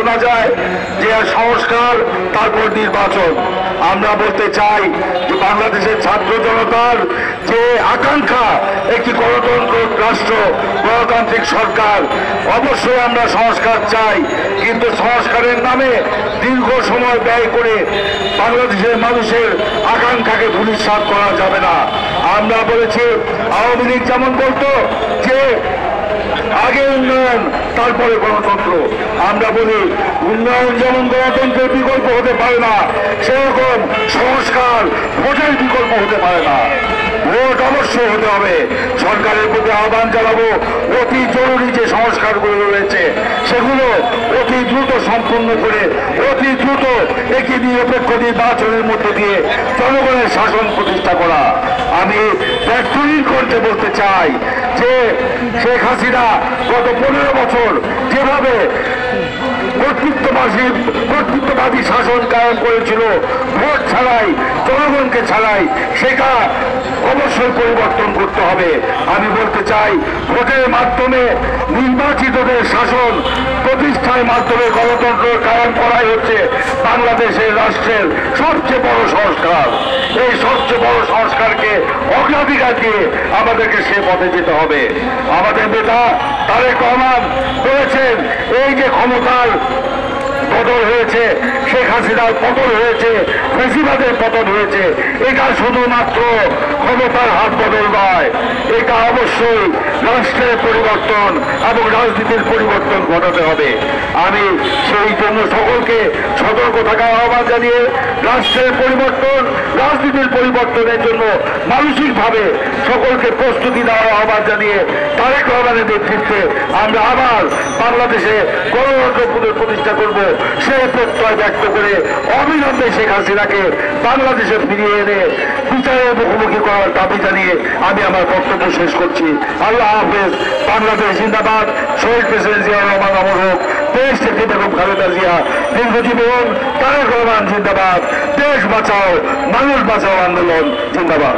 শোনা যায় যে সংস্কার তারপর নির্বাচন। আমরা বলতে চাই যে বাংলাদেশের ছাত্র জনতার যে আকাঙ্ক্ষা একটি গণতন্ত্র রাষ্ট্র, গণতান্ত্রিক সরকার, অবশ্যই আমরা সংস্কার চাই, কিন্তু সংস্কারের নামে দীর্ঘ সময় ব্যয় করে বাংলাদেশের মানুষের আকাঙ্ক্ষাকে ধূলিসাৎ করা যাবে না। আমরা বলেছি আওয়ামী লীগ যেমন বলতো যে আগে উন্নয়ন তারপরে গণতন্ত্র, আমরা বলি উন্নয়ন যেমন গণতন্ত্রের বিকল্প হতে পারে না, সেরকম সংস্কার ভোটের বিকল্প হতে পারে না। ভোট অবশ্যই হতে হবে। সরকারের প্রতি আহ্বান জানাবো, অতি জরুরি যে সংস্কারগুলো রয়েছে সেগুলো অতি দ্রুত সম্পন্ন করে অতি দ্রুত একটি নিরপেক্ষ নির্বাচনের মধ্যে দিয়ে জনগণের শাসন প্রতিষ্ঠা করা। আমি ব্যর্থহীন করতে বলতে চাই যে শেখ হাসিনা গত 15 বছর যেভাবে কর্তৃত্ববাদী শাসন কায়েম করেছিল ভোট ছাড়াই, জনগণকে ছাড়াই, সেটা অবশ্যই পরিবর্তন করতে হবে। আমি বলতে চাই ভোটের মাধ্যমে নির্বাচিতদের শাসন প্রতিষ্ঠার মাধ্যমে গণতন্ত্র কায়েম করাই হচ্ছে বাংলাদেশের রাষ্ট্রের সবচেয়ে বড় সংস্কার। এই সবচেয়ে বড় সংস্কারকে অগ্রাধিকার দিয়ে আমাদেরকে সে পথে যেতে হবে। আমাদের নেতা তারেক রহমান বলেছেন এই যে ক্ষমতার পতন হয়েছে, শেখ হাসিনার পতন হয়েছে, ফ্যাসিবাদের পতন হয়েছে, এটা শুধুমাত্র ক্ষমতার হাত বদল নয়, এটা অবশ্যই রাষ্ট্রের পরিবর্তন এবং রাজনীতির পরিবর্তন ঘটাতে হবে। আমি সেই জন্য সকলকে সতর্ক থাকার আহ্বান জানিয়ে রাষ্ট্রের পরিবর্তন, রাজনীতির পরিবর্তনের জন্য মানসিকভাবে সকলকে প্রস্তুতি দেওয়ার আহ্বান জানিয়ে তারেক রহমানের নেতৃত্বে আমরা আবার বাংলাদেশে গণতন্ত্র প্রতিষ্ঠা করব সেই প্রত্যয় ব্যক্ত করে অবিলম্বে শেখ হাসিনাকে বাংলাদেশে ফিরিয়ে এনে বিচারের মুখোমুখি করার দাবি জানিয়ে আমি আমার বক্তব্য শেষ করছি। আল্লাহ হাফেজ। বাংলাদেশ জিন্দাবাদ। শহীদ প্রেসিডেন্ট জিয়া রহমান অমর হোক। দেশ থেকে বেগম খালেদা জিয়া দীর্ঘজীবন। তারেক রহমান জিন্দাবাদ। দেশ বাঁচাও মানুষ বাঁচাও আন্দোলন জিন্দাবাদ।